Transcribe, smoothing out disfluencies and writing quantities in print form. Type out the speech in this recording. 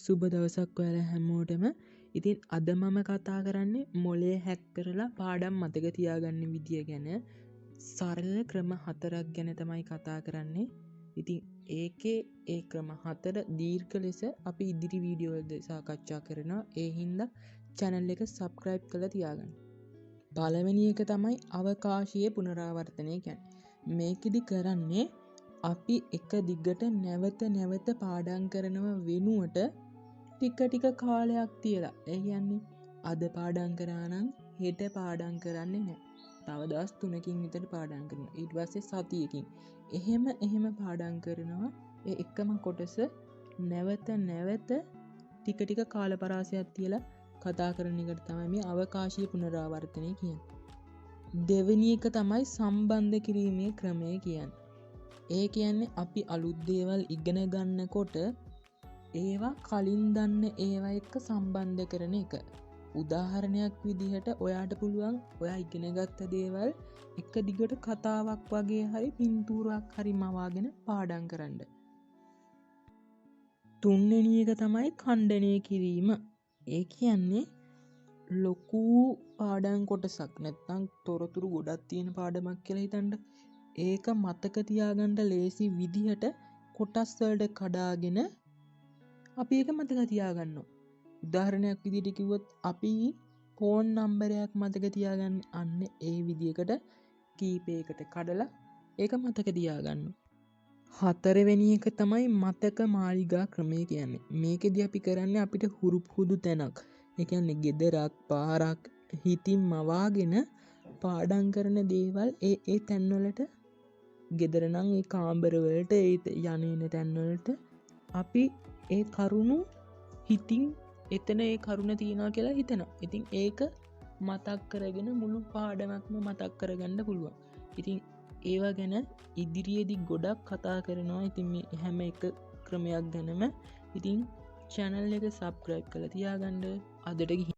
සුබ දවසක් ඔයාලා හැමෝටම. ඉතින් අද මම කතා කරන්නේ මොලේ හැක් කරලා පාඩම් මතක තියාගන්න විදිය ගැන. සරල ක්‍රම 4ක් ගැන තමයි කතා කරන්නේ. ඉතින් ඒකේ ඒ ක්‍රම 4 දීර්ඝ ලෙස අපි ඉදිරි වීඩියෝ වලදී සාකච්ඡා කරනවා. ඒ හින්දා channel එක subscribe කරලා තියාගන්න. පළවෙනි එක තමයි අවකාශීය පුනරාවර්තනය කියන්නේ. මේකෙදි කරන්නේ අපි එක දිගට නැවත පාඩම් කරනව වෙනුවට ටික කාලයක් තියලා. ඒ කියන්නේ අද පාඩම් කරා නම් හෙට පාඩම් කරන්නේ නැහැ. තව දවස් 3කින් විතර පාඩම් කරනවා. ඊට පස්සේ සතියකින්. එහෙම පාඩම් කරනවා. ඒ එකම කොටස නැවත ටික කාල පරාසයක් තියලා කතා කරන එකට තමයි මේ අවකාශීය පුනරාවර්තනය කියන්නේ. දෙවෙනි එක තමයි සම්බන්ධ කිරීමේ ක්‍රමය කියන්නේ. ඒ කියන්නේ අපි අලුත් දේවල් ඉගෙන ගන්නකොට ඒවා කලින් දන්න ඒවා එක්ක සම්බන්ධ කරන එක. උදාහරණයක් විදිහට ඔයාට පුළුවන් ඔයා ඉගෙන ගත්ත දේවල් එක දිගට කතාවක් වගේ හරි පින්තූරයක් හරි මවාගෙන පාඩම් කරන්න. තුන්වෙනි එක තමයි ඛණ්ඩනය කිරීම. ඒ කියන්නේ ලොකු පාඩම් කොටසක් නැත්නම් තොරතුරු ගොඩක් තියෙන පාඩමක් කියලා හිතන්න. ඒක මතක තියාගන්න ලේසි විදිහට කොටස් වලට කඩාගෙන අපි ඒක මතක තියාගන්නවා. උදාහරණයක් විදිහට කිව්වොත් අපි ෆෝන් නම්බරයක් මතක තියාගන්න අන්න ඒ විදිහකට කීපයකට කඩලා ඒක මතක තියාගන්නවා. හතරවෙනි එක තමයි මතක මාලිගා ක්‍රමය කියන්නේ. මේකෙදි අපි කරන්නේ අපිට හුරු පුරුදු තැනක්. ඒ කියන්නේ ගෙදරක් පාරක් හිතින් මවාගෙන පාඩම් කරන දේවල් ඒ තැන්වලට ගෙදර නම් ඒ කාමර වලට ඒ යන තැන්වලට අපි ඒ කරුණු හිතින් එතන ඒ කරුණ තියනවා කියලා හිතනවා. ඉතින් ඒක මතක් කරගෙන මුළු පාඩමක්ම මතක් කරගන්න පුළුවන්. ඉතින් ඒවා ගැන ඉදිරියේදී ගොඩක් කතා කරනවා. ඉතින් මේ හැම එක ක්‍රමයක් ගැනම ඉතින් channel එක subscribe කරලා තියාගන්න. අදට ගිහින්